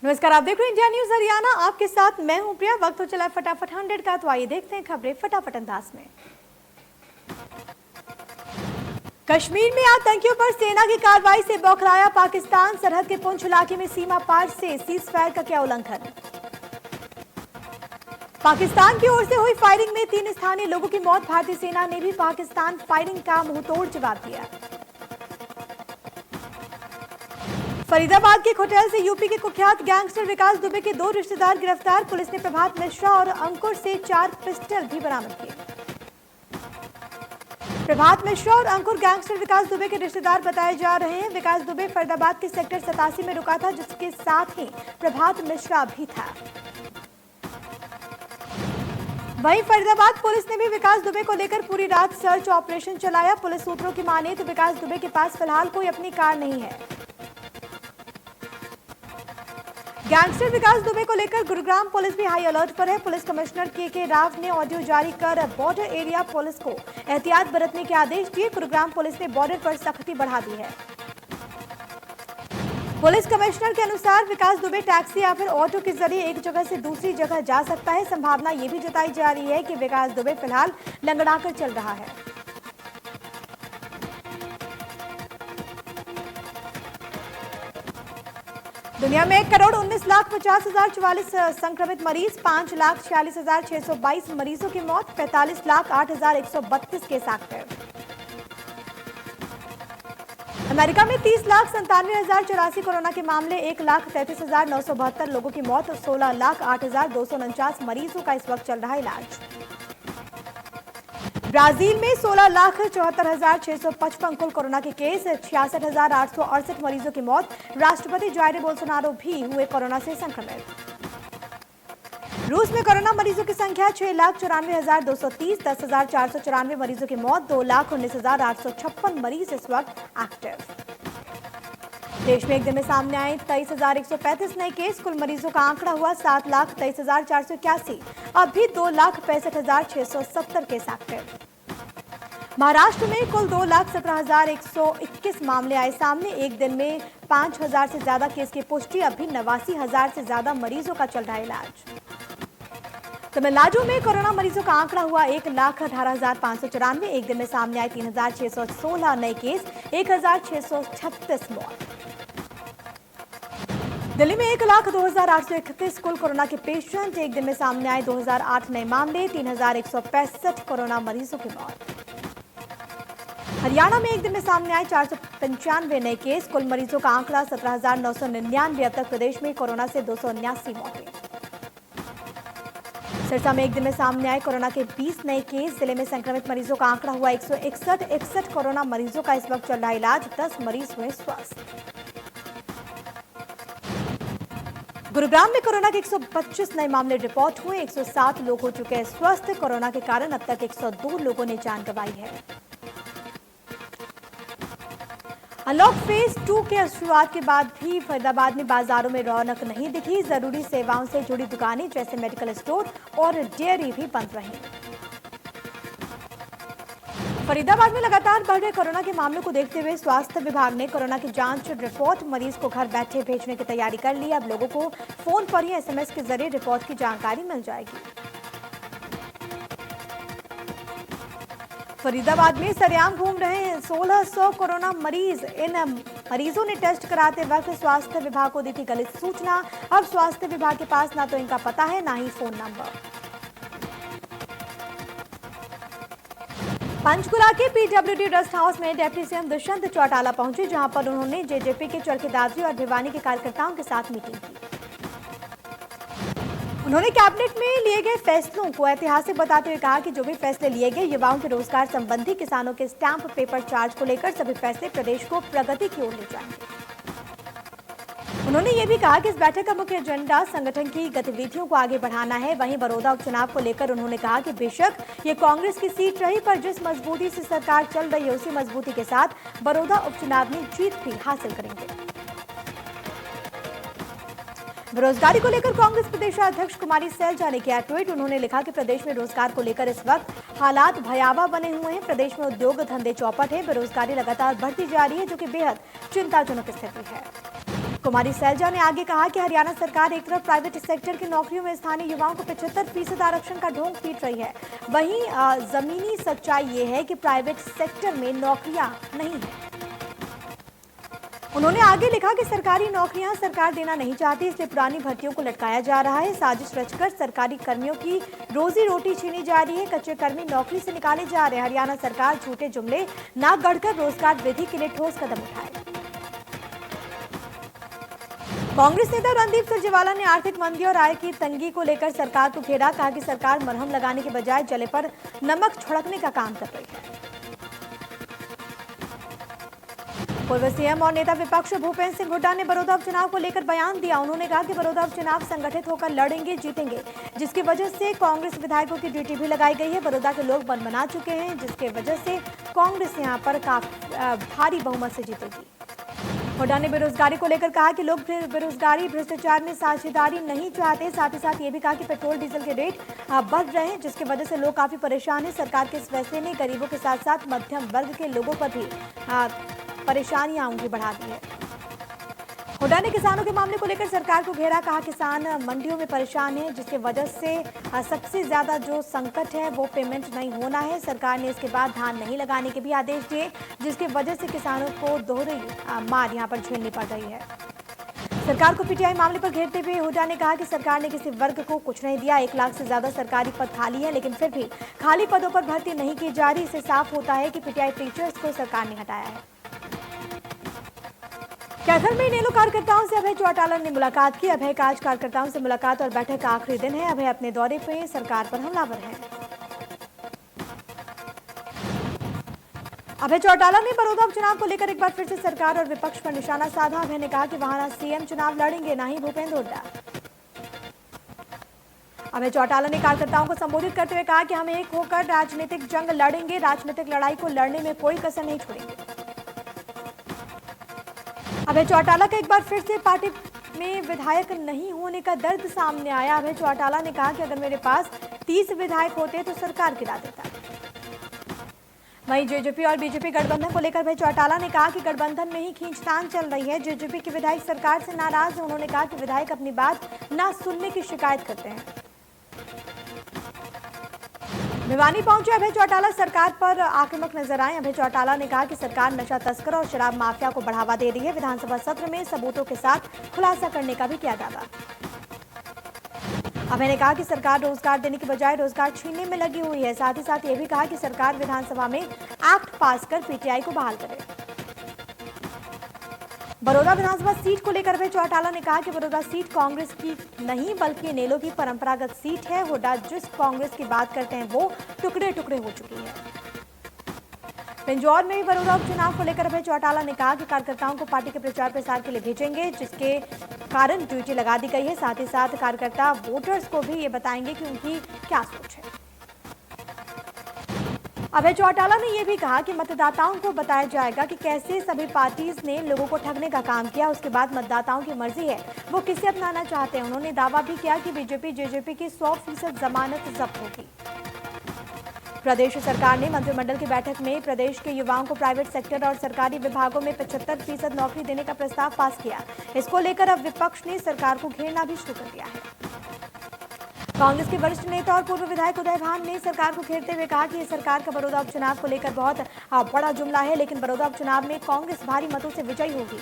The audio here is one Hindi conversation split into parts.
नमस्कार, आप देख रहे हैं इंडिया न्यूज हरियाणा। आपके साथ मैं हूं प्रिया। वक्त हो चला है फटाफट 100 का, तो आइए देखते हैं खबरें फटाफट अंदाज में। कश्मीर में आतंकियों पर सेना की कार्रवाई से बौखलाया पाकिस्तान। सरहद के पुंछ इलाके में सीमा पार से सीज फायर का किया उल्लंघन। पाकिस्तान की ओर से हुई फायरिंग में 3 स्थानीय लोगों की मौत। भारतीय सेना ने भी पाकिस्तान फायरिंग का मुंहतोड़ जवाब दिया। फरीदाबाद के एक होटल से यूपी के कुख्यात गैंगस्टर विकास दुबे के 2 रिश्तेदार गिरफ्तार। पुलिस ने प्रभात मिश्रा और अंकुर से 4 पिस्टल भी बरामद किए। प्रभात मिश्रा और अंकुर गैंगस्टर विकास दुबे के रिश्तेदार बताए जा रहे हैं। विकास दुबे फरीदाबाद के सेक्टर 87 में रुका था, जिसके साथ ही प्रभात मिश्रा भी था। वहीं फरीदाबाद पुलिस ने भी विकास दुबे को लेकर पूरी रात सर्च ऑपरेशन चलाया। पुलिस सूत्रों की माने तो विकास दुबे के पास फिलहाल कोई अपनी कार नहीं है। गैंगस्टर विकास दुबे को लेकर गुरुग्राम पुलिस भी हाई अलर्ट पर है। पुलिस कमिश्नर के राव ने ऑडियो जारी कर बॉर्डर एरिया पुलिस को एहतियात बरतने के आदेश दिए। गुरुग्राम पुलिस ने बॉर्डर पर सख्ती बढ़ा दी है। पुलिस कमिश्नर के अनुसार विकास दुबे टैक्सी या फिर ऑटो के जरिए एक जगह से दूसरी जगह जा सकता है। संभावना ये भी जताई जा रही है कि विकास दुबे फिलहाल लंगड़ाकर चल रहा है। दुनिया में 1,19,50,044 संक्रमित मरीज, 5,46,622 मरीजों की मौत, 45,08,132 केस एक्टिव। अमेरिका में 30,97,084 कोरोना के मामले, 1,33,972 लोगों की मौत और 16,08,249 मरीजों का इस वक्त चल रहा इलाज। ब्राजील में 16,74,655 कुल कोरोना के केस, 66,868 मरीजों की मौत। राष्ट्रपति जायर बोल्सोनारो भी हुए कोरोना से संक्रमित। रूस में कोरोना मरीजों की संख्या 6,94,230, 10,494 मरीजों की मौत, 2,19,856 मरीज इस वक्त एक्टिव। देश में एक दिन में सामने आए 23,135 नए केस। कुल मरीजों का आंकड़ा हुआ 7,23,481। अब भी 2,65,670 केस एक्टिव। महाराष्ट्र में कुल 2,17,121 मामले आए सामने। एक दिन में 5,000 से ज्यादा केस की पुष्टि। अभी 89,000 से ज्यादा मरीजों का चल रहा है इलाज। तमिलनाडु में कोरोना मरीजों का आंकड़ा हुआ 1,18,594। एक दिन में सामने आए 3,616 नए केस, 1,636 मौत। दिल्ली में 1,02,831 कुल कोरोना के पेशेंट। एक दिन में सामने आए 2,008 नए मामले, 3,165 कोरोना मरीजों की मौत। हरियाणा में एक दिन में सामने आए 495 नए केस। कुल मरीजों का आंकड़ा 17,999। अब तक प्रदेश में कोरोना से 279 मौतें। सिरसा में एक दिन में सामने आए कोरोना के 20 नए केस। जिले में संक्रमित मरीजों का आंकड़ा हुआ 161 कोरोना मरीजों का इस वक्त चल रहा इलाज। 10 मरीज हुए स्वस्थ। गुरुग्राम में कोरोना के 125 नए मामले रिपोर्ट हुए। 107 लोग हो चुके हैं स्वस्थ। कोरोना के कारण अब तक 102 लोगों ने जान गंवाई है। अनलॉक फेज 2 के शुरुआत के बाद भी फरीदाबाद में बाजारों में रौनक नहीं दिखी। जरूरी सेवाओं से जुड़ी दुकानें जैसे मेडिकल स्टोर और डेयरी भी बंद रही। फरीदाबाद में लगातार बढ़ रहे कोरोना के मामलों को देखते हुए स्वास्थ्य विभाग ने कोरोना की जांच रिपोर्ट मरीज को घर बैठे भेजने की तैयारी कर ली। अब लोगों को फोन पर ही SMS के जरिए रिपोर्ट की जानकारी मिल जाएगी। फरीदाबाद में सरेआम घूम रहे हैं 1,600 कोरोना मरीज। इन मरीजों ने टेस्ट कराते वक्त स्वास्थ्य विभाग को दी थी गलत सूचना। अब स्वास्थ्य विभाग के पास ना तो इनका पता है, ना ही फोन नंबर। पंचकुला के PWD रेस्ट हाउस में डिप्टी सीएम दुष्यंत चौटाला पहुंचे, जहां पर उन्होंने जेजेपी के चरखी दादरी और भिवानी के कार्यकर्ताओं के साथ मीटिंग की। उन्होंने कैबिनेट में लिए गए फैसलों को ऐतिहासिक बताते हुए कहा कि जो भी फैसले लिए गए युवाओं के रोजगार संबंधी, किसानों के स्टैंप पेपर चार्ज को लेकर सभी फैसले प्रदेश को प्रगति की ओर ले जाएंगे। उन्होंने ये भी कहा कि इस बैठक का मुख्य एजेंडा संगठन की गतिविधियों को आगे बढ़ाना है। वहीं बड़ौदा उपचुनाव को लेकर उन्होंने कहा कि बेशक ये कांग्रेस की सीट रही, पर जिस मजबूती से सरकार चल रही है उसी मजबूती के साथ बड़ौदा उपचुनाव में जीत भी हासिल करेंगे। बेरोजगारी को लेकर कांग्रेस प्रदेशाध्यक्ष कुमारी सैलजा ने किया ट्वीट। उन्होंने लिखा कि प्रदेश में रोजगार को लेकर इस वक्त हालात भयावह बने हुए हैं। प्रदेश में उद्योग धंधे चौपट है, बेरोजगारी लगातार बढ़ती जा रही है, जो कि बेहद चिंताजनक स्थिति है। कुमारी सैलजा ने आगे कहा कि हरियाणा सरकार एक तरफ प्राइवेट सेक्टर की नौकरियों में स्थानीय युवाओं को 75% आरक्षण का ढोंग पीट रही है, वहीं जमीनी सच्चाई ये है कि प्राइवेट सेक्टर में नौकरियां नहीं है। उन्होंने आगे लिखा कि सरकारी नौकरियां सरकार देना नहीं चाहती, इसलिए पुरानी भर्तियों को लटकाया जा रहा है। साजिश रचकर सरकारी कर्मियों की रोजी रोटी छीनी जा रही है। कच्चे कर्मी नौकरी से निकाले जा रहे हैं। हरियाणा सरकार झूठे जुमले ना गढ़कर रोजगार वृद्धि के लिए ठोस कदम उठाए। कांग्रेस नेता रणदीप सुरजेवाला ने आर्थिक मंदी और आय की तंगी को लेकर सरकार को घेरा। कहा कि सरकार मरहम लगाने के बजाय जले पर नमक छिड़कने का काम कर रही है। पूर्व सीएम और नेता विपक्ष भूपेंद्र सिंह हुड्डा ने बड़ौदा उपचुनाव को लेकर बयान दिया। उन्होंने कहा कि बड़ौदा उपचुनाव संगठित होकर लड़ेंगे, जीतेंगे, जिसकी वजह से कांग्रेस विधायकों की ड्यूटी भी लगाई गई है। बड़ौदा के लोग मन बना चुके हैं, जिसके वजह से कांग्रेस यहां पर काफी भारी बहुमत से जीतेगी। हुड्डा ने बेरोजगारी को लेकर कहा कि लोग बेरोजगारी भ्रष्टाचार में साझेदारी नहीं चाहते। साथ ही साथ ये भी कहा कि पेट्रोल डीजल के रेट बढ़ रहे हैं, जिसकी वजह से लोग काफी परेशान हैं। सरकार के इस फैसले ने गरीबों के साथ साथ मध्यम वर्ग के लोगों पर भी परेशानियां उनकी बढ़ा दी है। हुड्डा ने किसानों के मामले को लेकर सरकार को घेरा। कहा किसान मंडियों में परेशान हैं, जिसकी वजह से सबसे ज्यादा जो संकट है वो पेमेंट नहीं होना है। सरकार ने इसके बाद धान नहीं लगाने के भी आदेश दिए, जिसकी वजह से किसानों को दोहरी मार यहां पर झेलनी पड़ रही है। सरकार को पीटीआई मामले पर घेरते हुए हुड्डा ने कहा कि सरकार ने किसी वर्ग को कुछ नहीं दिया। 1 लाख से ज्यादा सरकारी पद खाली है, लेकिन फिर भी खाली पदों पर भर्ती नहीं की जा रही। इससे साफ होता है कि पीटीआई टीचर्स को सरकार ने हटाया है। कैथल में इनेलो कार्यकर्ताओं से अभय चौटाला ने मुलाकात की। अभय का आज कार्यकर्ताओं से मुलाकात और बैठक का आखिरी दिन है। अभय अपने दौरे पे सरकार पर हमलावर हैं। अभय चौटाला ने बड़ौदा उपचुनाव को लेकर एक बार फिर से सरकार और विपक्ष पर निशाना साधा। अभय ने कहा कि वहां ना सीएम चुनाव लड़ेंगे, ना ही भूपेंद्र हुड्डा। अभय चौटाला ने कार्यकर्ताओं को संबोधित करते हुए कहा कि हम एक होकर राजनीतिक जंग लड़ेंगे, राजनीतिक लड़ाई को लड़ने में कोई कसर नहीं छोड़ेंगे। अभय चौटाला का एक बार फिर से पार्टी में विधायक नहीं होने का दर्द सामने आया। अभय चौटाला ने कहा कि अगर मेरे पास 30 विधायक होते तो सरकार गिरा देता। वहीं जेजेपी और बीजेपी गठबंधन को लेकर अभय चौटाला ने कहा कि गठबंधन में ही खींचतान चल रही है। जेजेपी के विधायक सरकार से नाराज हैं। उन्होंने कहा कि विधायक अपनी बात ना सुनने की शिकायत करते हैं। भिवानी पहुंचे अभय चौटाला सरकार पर आक्रामक नजर आए। अभय चौटाला ने कहा कि सरकार नशा तस्कर और शराब माफिया को बढ़ावा दे रही है। विधानसभा सत्र में सबूतों के साथ खुलासा करने का भी किया दावा। अभय ने कहा कि सरकार रोजगार देने की बजाय रोजगार छीनने में लगी हुई है। साथ ही साथ ये भी कहा कि सरकार विधानसभा में एक्ट पास कर पीटीआई को बहाल करे। बड़ौदा विधानसभा सीट को लेकर अभय चौटाला ने कहा कि बड़ौदा सीट कांग्रेस की नहीं बल्कि इनेलो की परंपरागत सीट है। हुड्डा जिस कांग्रेस की बात करते हैं वो टुकड़े टुकड़े हो चुकी है। पिंजौर में भी बड़ौदा उपचुनाव को लेकर अभय चौटाला ने कहा कि कार्यकर्ताओं को पार्टी के प्रचार प्रसार के लिए भेजेंगे, जिसके कारण ड्यूटी लगा दी गई है। साथ ही साथ कार्यकर्ता वोटर्स को भी ये बताएंगे कि उनकी क्या सोच है। अभय चौटाला ने यह भी कहा कि मतदाताओं को बताया जाएगा कि कैसे सभी पार्टीज ने लोगों को ठगने का काम किया। उसके बाद मतदाताओं की मर्जी है वो किसे अपनाना चाहते हैं। उन्होंने दावा भी किया कि बीजेपी जेजेपी की 100% जमानत जब्त होगी। प्रदेश सरकार ने मंत्रिमंडल की बैठक में प्रदेश के युवाओं को प्राइवेट सेक्टर और सरकारी विभागों में 75% नौकरी देने का प्रस्ताव पास किया। इसको लेकर अब विपक्ष ने सरकार को घेरना भी शुरू कर दिया है। कांग्रेस के वरिष्ठ नेता और पूर्व विधायक उदय भान ने सरकार को घेरते हुए कहा कि ये सरकार का बड़ौदा उपचुनाव को लेकर बहुत बड़ा जुमला है, लेकिन बड़ौदा उपचुनाव में कांग्रेस भारी मतों से विजयी होगी।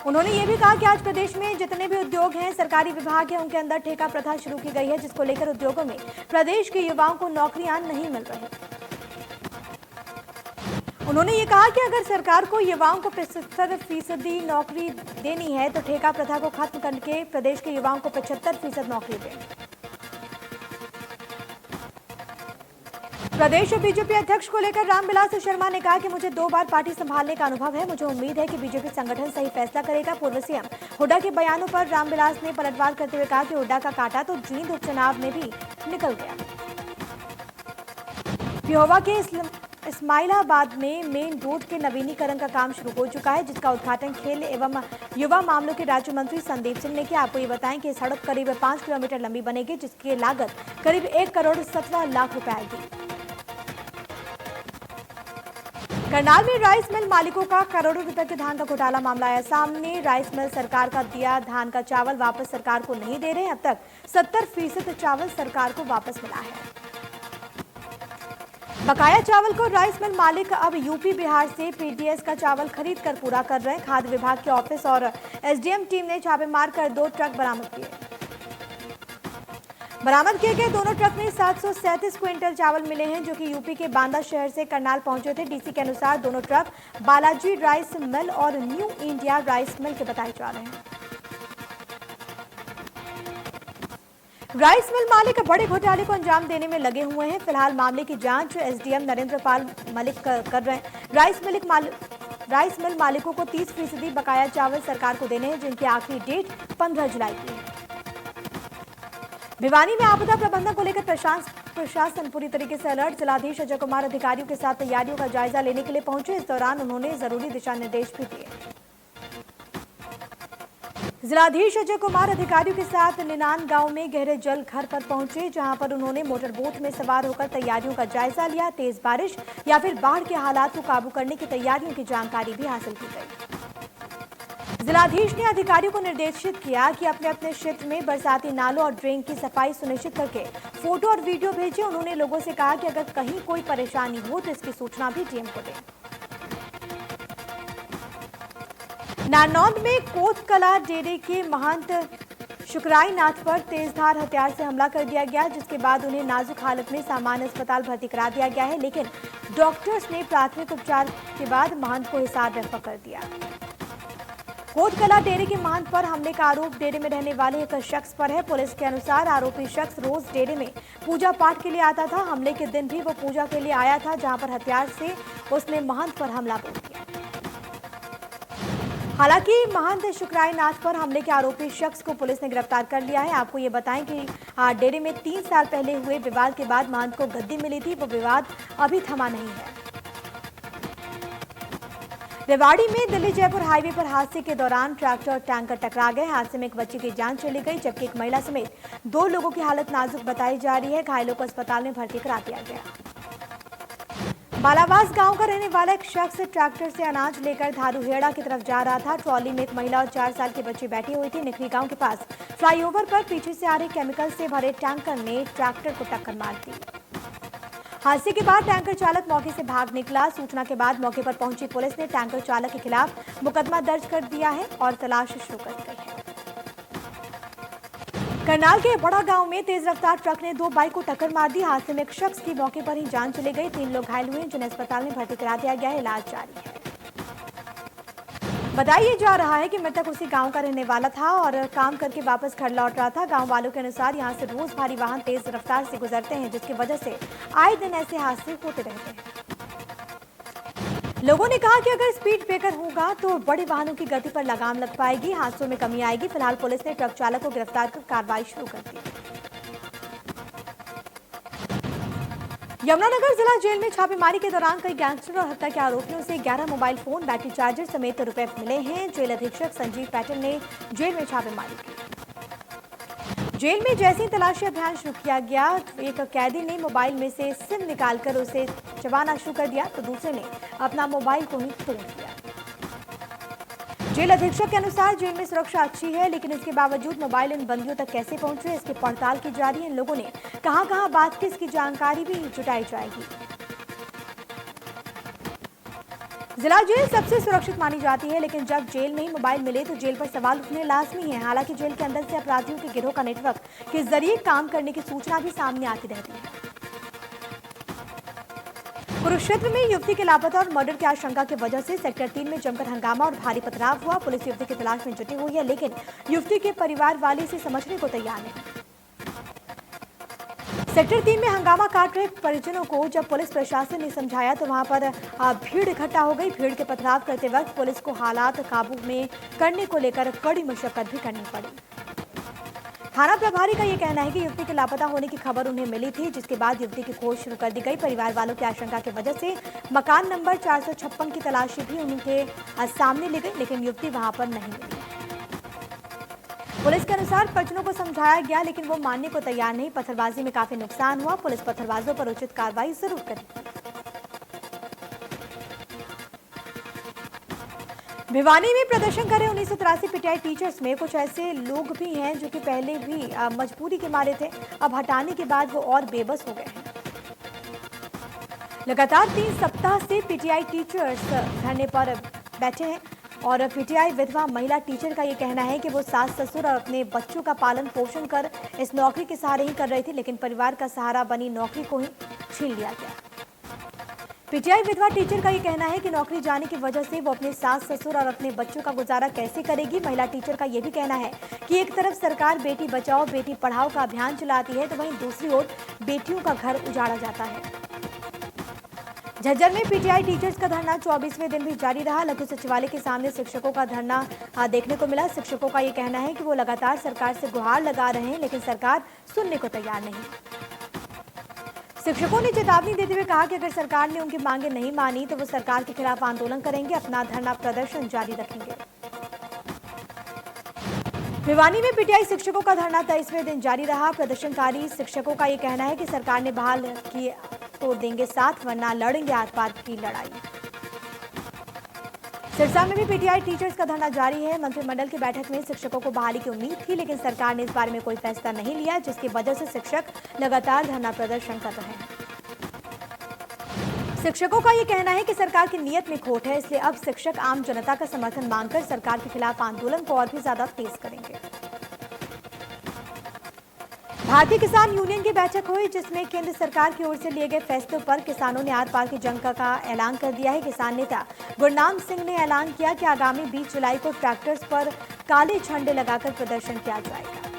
उन्होंने ये भी कहा कि आज प्रदेश में जितने भी उद्योग हैं, सरकारी विभाग हैं, उनके अंदर ठेका प्रथा शुरू की गई है, जिसको लेकर उद्योगों में प्रदेश के युवाओं को नौकरियां नहीं मिल रही। उन्होंने ये कहा कि अगर सरकार को युवाओं को 75% नौकरी देनी है तो ठेका प्रथा को खत्म करके प्रदेश के युवाओं को 75% नौकरी दें। प्रदेश बीजेपी अध्यक्ष को लेकर रामविलास शर्मा ने कहा कि मुझे 2 बार पार्टी संभालने का अनुभव है, मुझे उम्मीद है कि बीजेपी संगठन सही फैसला करेगा। पूर्व सीएम हुड्डा के बयानों पर रामविलास ने पलटवार करते हुए कहा कि हुड्डा का काटा तो जींद उपचुनाव में भी निकल गया। पिहोवा के इस्माइलाबाद में मेन रोड के नवीनीकरण का काम शुरू हो चुका है, जिसका उद्घाटन खेल एवं युवा मामलों के राज्य मंत्री संदीप सिंह ने किया। आपको ये बताएं कि सड़क करीब 5 किलोमीटर लंबी बनेगी, जिसकी लागत करीब 1 करोड़ 17 लाख रुपए आएगी। करनाल में राइस मिल मालिकों का करोड़ों रुपए के धान का घोटाला मामला आया सामने। राइस मिल सरकार का दिया धान का चावल वापस सरकार को नहीं दे रहे। अब तक 70% चावल सरकार को वापस मिला है। बकाया चावल को राइस मिल मालिक अब यूपी बिहार से पीडीएस का चावल खरीद कर पूरा कर रहे हैं। खाद्य विभाग के ऑफिस और एसडीएम टीम ने छापे मारकर 2 ट्रक बरामद किए। बरामद किए गए दोनों ट्रक में 737 क्विंटल चावल मिले हैं, जो कि यूपी के बांदा शहर से करनाल पहुंचे थे। डीसी के अनुसार दोनों ट्रक बालाजी राइस मिल और न्यू इंडिया राइस मिल के बताए जा रहे हैं। राइस मिल मालिक बड़े घोटाले को अंजाम देने में लगे हुए हैं। फिलहाल मामले की जांच एसडीएम नरेंद्र पाल मलिक कर रहे हैं। राइस मिल मालिकों को 30% बकाया चावल सरकार को देने हैं, जिनकी आखिरी डेट 15 जुलाई की है। भिवानी में आपदा प्रबंधन को लेकर प्रशासन पूरी तरीके से अलर्ट। जिलाधीश अजय कुमार अधिकारियों के साथ तैयारियों का जायजा लेने के लिए पहुंचे। इस दौरान उन्होंने जरूरी दिशा निर्देश भी दिए। जिलाधीश अजय कुमार अधिकारियों के साथ निनान गांव में गहरे जल घर पर पहुंचे, जहां पर उन्होंने मोटर बोट में सवार होकर तैयारियों का जायजा लिया। तेज बारिश या फिर बाढ़ के हालात को काबू करने की तैयारियों की जानकारी भी हासिल की गई। जिलाधीश ने अधिकारियों को निर्देशित किया कि अपने अपने क्षेत्र में बरसाती नालों और ड्रेन की सफाई सुनिश्चित करके फोटो और वीडियो भेजें। उन्होंने लोगों से कहा कि अगर कहीं कोई परेशानी हो तो इसकी सूचना भी डीएम को दें। नारनौंद में कोतकला डेरे के महंत शुक्राई नाथ पर तेजधार हथियार से हमला कर दिया गया, जिसके बाद उन्हें नाजुक हालत में सामान्य अस्पताल भर्ती करा दिया गया है, लेकिन डॉक्टर्स ने प्राथमिक उपचार के बाद महंत को हिसार रेफर कर दिया। कोतकला डेरे के महंत पर हमले का आरोप डेरे में रहने वाले एक शख्स पर है। पुलिस के अनुसार आरोपी शख्स रोज डेरे में पूजा पाठ के लिए आता था। हमले के दिन भी वो पूजा के लिए आया था, जहां पर हथियार से उसने महंत पर हमला बोल दिया। हालांकि महंत शुक्राई नाथ पर हमले के आरोपी शख्स को पुलिस ने गिरफ्तार कर लिया है। आपको ये बताएं कि डेरे में 3 साल पहले हुए विवाद के बाद महंत को गद्दी मिली थी। वो विवाद अभी थमा नहीं है। रेवाड़ी में दिल्ली जयपुर हाईवे पर हादसे के दौरान ट्रैक्टर और टैंकर टकरा गए। हादसे में एक बच्चे की जान चली गई, जबकि एक महिला समेत 2 लोगों की हालत नाजुक बताई जा रही है। घायलों को अस्पताल में भर्ती करा दिया गया। बालावास गांव का रहने वाला एक शख्स ट्रैक्टर से अनाज लेकर धारूहेड़ा की तरफ जा रहा था। ट्रॉली में एक महिला और 4 साल के बच्चे बैठी हुई थी। निखरी गांव के पास फ्लाईओवर पर पीछे से आ रहे केमिकल से भरे टैंकर ने ट्रैक्टर को टक्कर मार दी। हादसे के बाद टैंकर चालक मौके से भाग निकला। सूचना के बाद मौके पर पहुंची पुलिस ने टैंकर चालक के खिलाफ मुकदमा दर्ज कर दिया है और तलाश शुरू कर दी है। करनाल के बड़ा गांव में तेज रफ्तार ट्रक ने 2 बाइक को टक्कर मार दी। हादसे में एक शख्स की मौके पर ही जान चली गई। 3 लोग घायल हुए, जिन्हें अस्पताल में भर्ती करा दिया गया है। इलाज जारी है। बताया जा रहा है कि मृतक उसी गांव का रहने वाला था और काम करके वापस घर लौट रहा था। गांव वालों के अनुसार यहां से रोज भारी वाहन तेज रफ्तार से गुजरते हैं, जिसकी वजह से आए दिन ऐसे हादसे होते रहते हैं। लोगों ने कहा कि अगर स्पीड ब्रेकर होगा तो बड़े वाहनों की गति पर लगाम लग पाएगी, हादसों में कमी आएगी। फिलहाल पुलिस ने ट्रक चालक को गिरफ्तार कर कार्रवाई शुरू कर दी। यमुनानगर जिला जेल में छापेमारी के दौरान कई गैंगस्टर और हत्या के आरोपियों से 11 मोबाइल फोन, बैटरी चार्जर समेत रुपए मिले हैं। जेल अधीक्षक संजीव पैटर्न ने जेल में छापेमारी की। जेल में जैसे ही तलाशी अभियान शुरू किया गया, एक कैदी ने मोबाइल में से सिम निकालकर उसे चबाना शुरू कर दिया, तो दूसरे ने अपना मोबाइल को ही तोड़ दिया। जेल अधीक्षक के अनुसार जेल में सुरक्षा अच्छी है, लेकिन इसके बावजूद मोबाइल इन बंदियों तक कैसे पहुंचे, इसकी पड़ताल की जा रही है। इन लोगों ने कहां बात की, इसकी जानकारी भी जुटाई जाएगी। जिला जेल सबसे सुरक्षित मानी जाती है, लेकिन जब जेल में ही मोबाइल मिले तो जेल पर सवाल उठने लाजमी है। हालांकि जेल के अंदर से अपराधियों के गिरोह का नेटवर्क के जरिए काम करने की सूचना भी सामने आती रहती है। कुरुक्षेत्र में युवती के लापता और मर्डर की आशंका की वजह से सेक्टर 3 में जमकर हंगामा और भारी पथराव हुआ। पुलिस युवती की तलाश में जुटी हुई है, लेकिन युवती के परिवार वाले इसे समझने को तैयार नहीं। सेक्टर 3 में हंगामा काट रहे परिजनों को जब पुलिस प्रशासन ने समझाया तो वहां पर भीड़ इकट्ठा हो गई। भीड़ के पथराव करते वक्त पुलिस को हालात काबू में करने को लेकर कड़ी मशक्कत भी करनी पड़ी। थाना प्रभारी का यह कहना है कि युवती के लापता होने की खबर उन्हें मिली थी, जिसके बाद युवती की खोज शुरू कर दी गई। परिवार वालों की आशंका की वजह से मकान नंबर 456 की तलाशी भी उनके सामने ली गई, लेकिन युवती वहां पर नहीं मिली। पुलिस के अनुसार परिजनों को समझाया गया, लेकिन वो मानने को तैयार नहीं। पत्थरबाजी में काफी नुकसान हुआ। पुलिस पत्थरबाजों पर उचित कार्रवाई जरूर करेगी। भिवानी में प्रदर्शन करे 1983 पीटीआई टीचर्स में कुछ ऐसे लोग भी हैं जो कि पहले भी मजबूरी के मारे थे, अब हटाने के बाद वो और बेबस हो गए हैं। लगातार 3 सप्ताह से पीटीआई टीचर्स धरने पर बैठे हैं और पीटीआई विधवा महिला टीचर का ये कहना है कि वो सास ससुर और अपने बच्चों का पालन पोषण कर इस नौकरी के सहारे ही कर रही थी, लेकिन परिवार का सहारा बनी नौकरी को ही छीन लिया गया। पीटीआई विधवा टीचर का ये कहना है कि नौकरी जाने की वजह से वो अपने सास ससुर और अपने बच्चों का गुजारा कैसे करेगी। महिला टीचर का ये भी कहना है कि एक तरफ सरकार बेटी बचाओ बेटी पढ़ाओ का अभियान चलाती है, तो वहीं दूसरी ओर बेटियों का घर उजाड़ा जाता है। झज्जर में पीटीआई टीचर्स का धरना 24वें दिन भी जारी रहा। लघु सचिवालय के सामने शिक्षकों का धरना देखने को मिला। शिक्षकों का ये कहना है कि वो लगातार सरकार से गुहार लगा रहे हैं, लेकिन सरकार सुनने को तैयार नहीं। शिक्षकों ने चेतावनी देते हुए कहा कि अगर सरकार ने उनकी मांगे नहीं मानी तो वो सरकार के खिलाफ आंदोलन करेंगे, अपना धरना प्रदर्शन जारी रखेंगे। भिवानी में पीटीआई शिक्षकों का धरना 23वें दिन जारी रहा। प्रदर्शनकारी शिक्षकों का ये कहना है कि सरकार ने बहाल की तो देंगे साथ, वरना लड़ेंगे आत पात की लड़ाई। सिरसा में भी पीटीआई टीचर्स का धरना जारी है। मंत्रिमंडल की बैठक में शिक्षकों को बहाली की उम्मीद थी, लेकिन सरकार ने इस बारे में कोई फैसला नहीं लिया, जिसकी वजह से शिक्षक लगातार धरना प्रदर्शन कर रहे हैं। शिक्षकों का ये कहना है कि सरकार की नीयत में खोट है, इसलिए अब शिक्षक आम जनता का समर्थन मांगकर सरकार के खिलाफ आंदोलन को और भी ज्यादा तेज करेंगे। भारतीय किसान यूनियन की बैठक हुई, जिसमें केंद्र सरकार की ओर से लिए गए फैसलों पर किसानों ने आर पार की जंग का ऐलान कर दिया है। किसान नेता गुरनाम सिंह ने ऐलान किया कि आगामी 20 जुलाई को ट्रैक्टर्स पर काले झंडे लगाकर प्रदर्शन किया जाएगा।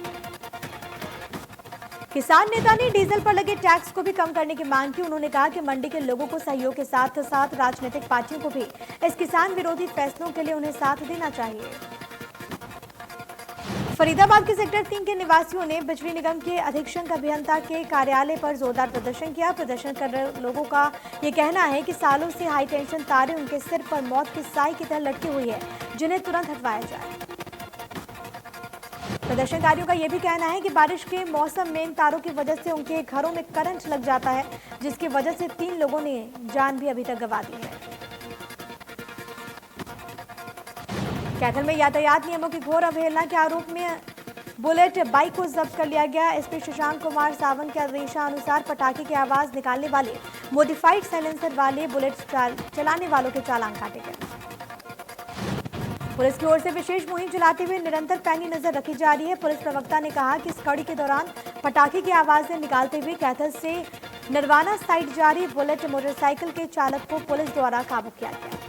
किसान नेता ने डीजल पर लगे टैक्स को भी कम करने की मांग की। उन्होंने कहा कि मंडी के लोगों को सहयोग के साथ साथ राजनीतिक पार्टियों को भी इस किसान विरोधी फैसलों के लिए उन्हें साथ देना चाहिए। फरीदाबाद के सेक्टर 3 के निवासियों ने बिजली निगम के अधीक्षक अभियंता के कार्यालय पर जोरदार प्रदर्शन किया। प्रदर्शन कर रहे लोगों का ये कहना है कि सालों से हाई टेंशन तारें उनके सिर पर मौत की साई की तरह लटकी हुई है, जिन्हें तुरंत हटवाया जाए। प्रदर्शनकारियों का यह भी कहना है कि बारिश के मौसम में इन तारों की वजह से उनके घरों में करंट लग जाता है, जिसकी वजह से 3 लोगों ने जान भी अभी तक गंवा दी है। कैथल में यातायात नियमों की घोर अवहेलना के आरोप में बुलेट बाइक को जब्त कर लिया गया। एसपी शशांक कुमार सावंत के आदेशानुसार पटाखे की आवाज निकालने वाले मॉडिफाइड साइलेंसर वाले बुलेट चलाने वालों के चालान काटे गए। पुलिस की ओर से विशेष मुहिम चलाते हुए निरंतर पैनी नजर रखी जा रही है। पुलिस प्रवक्ता ने कहा कि इस कड़ी के दौरान पटाखे की आवाजें निकालते हुए कैथल से नरवाना साइड जा रही बुलेट मोटरसाइकिल के चालक को पुलिस द्वारा काबू किया गया।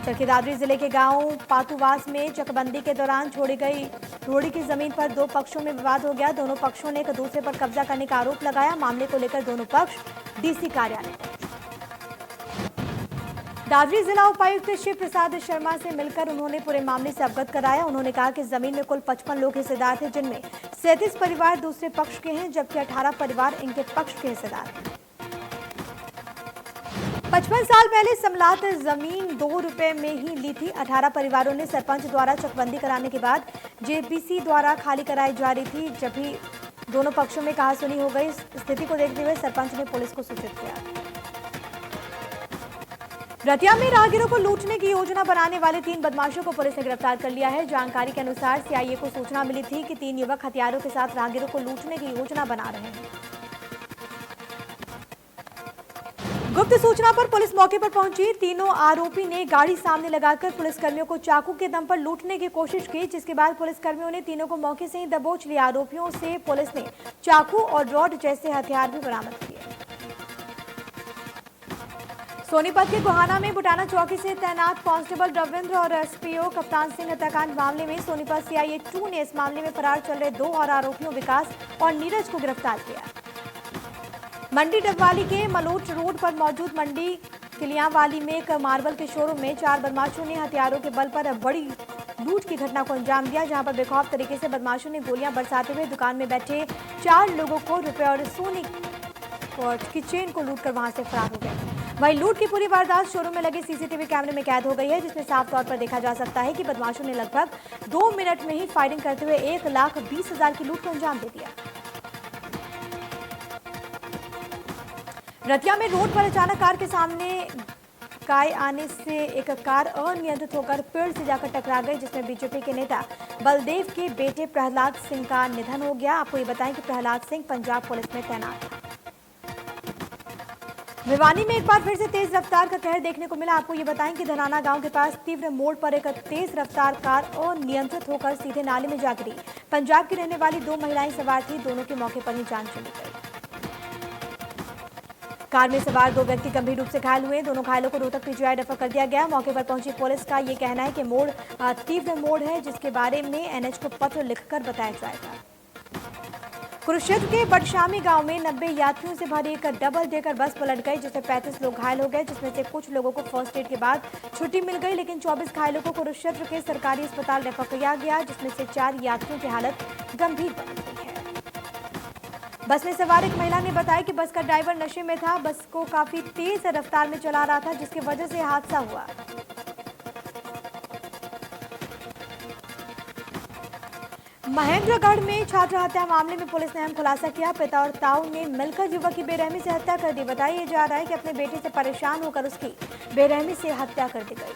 चरखी जिले के गांव पातुवास में चकबंदी के दौरान छोड़ी गई रोड़ी की जमीन पर 2 पक्षों में विवाद हो गया। दोनों पक्षों ने एक दूसरे पर कब्जा करने का आरोप लगाया। मामले को लेकर दोनों पक्ष डीसी कार्यालय दादरी जिला उपायुक्त शिव प्रसाद शर्मा से मिलकर उन्होंने पूरे मामले से अवगत कराया। उन्होंने कहा कि जमीन में कुल 55 लोग हिस्सेदार थे, जिनमें 37 परिवार दूसरे पक्ष के हैं, जबकि 18 परिवार इनके पक्ष के हिस्सेदार हैं। 55 साल पहले समलात जमीन 2 रुपए में ही ली थी। 18 परिवारों ने सरपंच द्वारा चकबंदी कराने के बाद जेपीसी द्वारा खाली कराई जा रही थी। जब भी दोनों पक्षों में कहासुनी हो गई, स्थिति को देखते हुए सरपंच ने पुलिस को सूचित किया। रतिया में राहगीरों को लूटने की योजना बनाने वाले 3 बदमाशों को पुलिस ने गिरफ्तार कर लिया है। जानकारी के अनुसार सीआईए को सूचना मिली थी कि 3 युवक हथियारों के साथ राहगीरों को लूटने की योजना बना रहे हैं। गुप्त सूचना पर पुलिस मौके पर पहुंची। तीनों आरोपी ने गाड़ी सामने लगाकर पुलिसकर्मियों को चाकू के दम पर लूटने की कोशिश की, जिसके बाद पुलिसकर्मियों ने तीनों को मौके से ही दबोच लिया। आरोपियों से पुलिस ने चाकू और रॉड जैसे हथियार भी बरामद किए। सोनीपत के गोहाना में बुटाना चौकी से तैनात कांस्टेबल रविंद्र और एसपीओ कप्तान सिंह हत्याकांड मामले में सोनीपत सीआईए 2 ने इस मामले में फरार चल रहे 2 और आरोपियों विकास और नीरज को गिरफ्तार किया। मंडी डबवाली के मलोट रोड पर मौजूद मंडी किलियांवाली में एक मार्बल के शोरूम में 4 बदमाशों ने हथियारों के बल पर बड़ी लूट की घटना को अंजाम दिया, जहां पर बेखौफ तरीके से बदमाशों ने गोलियां बरसाते हुए दुकान में बैठे 4 लोगों को रुपए और सोने की चेन को लूटकर वहां से फरार हो गए। वहीं लूट की पूरी वारदात शोरूम में लगे सीसीटीवी कैमरे में कैद हो गई है, जिसमें साफ तौर पर देखा जा सकता है कि बदमाशों ने लगभग 2 मिनट में ही फायरिंग करते हुए 1,20,000 की लूट को अंजाम दे दिया। रतिया में रोड पर अचानक कार के सामने काय आने से एक कार अनियंत्रित होकर पेड़ से जाकर टकरा गई, जिसमें बीजेपी के नेता बलदेव के बेटे प्रहलाद सिंह का निधन हो गया। आपको ये बताएं कि प्रहलाद सिंह पंजाब पुलिस में तैनात था। भिवानी में एक बार फिर से तेज रफ्तार का कहर देखने को मिला। आपको ये बताएं कि धनाना गांव के पास तीव्र मोड़ पर एक तेज रफ्तार कार अनियंत्रित होकर सीधे नाले में जा गिरी। पंजाब की रहने वाली 2 महिलाएं सवार थी, दोनों के मौके पर ही जान चली गई। कार में सवार 2 व्यक्ति गंभीर रूप से घायल हुए। दोनों घायलों को रोहतक पीजीआई रेफर कर दिया गया। मौके पर पहुंची पुलिस का ये कहना है कि मोड़ तीव्र मोड़ है, जिसके बारे में एनएच को पत्र लिखकर बताया जाएगा। कुरुक्षेत्र के बडशामी गांव में 90 यात्रियों से भरी एक डबल डेकर बस पलट गई, जिसमें 35 लोग घायल हो गए, जिसमें से कुछ लोगों को फर्स्ट एड के बाद छुट्टी मिल गई, लेकिन 24 घायलों को कुरुक्षेत्र के सरकारी अस्पताल रेफर किया गया, जिसमें से 4 यात्रियों की हालत गंभीर बनी हुई है। बस में सवार एक महिला ने बताया कि बस का ड्राइवर नशे में था, बस को काफी तेज रफ्तार में चला रहा था, जिसकी वजह से हादसा हुआ। महेंद्रगढ़ में छात्र हत्या मामले में पुलिस ने अहम खुलासा किया। पिता और ताऊ ने मिलकर युवक की बेरहमी से हत्या कर दी। बताया जा रहा है कि अपने बेटे से परेशान होकर उसकी बेरहमी से हत्या कर दी गई।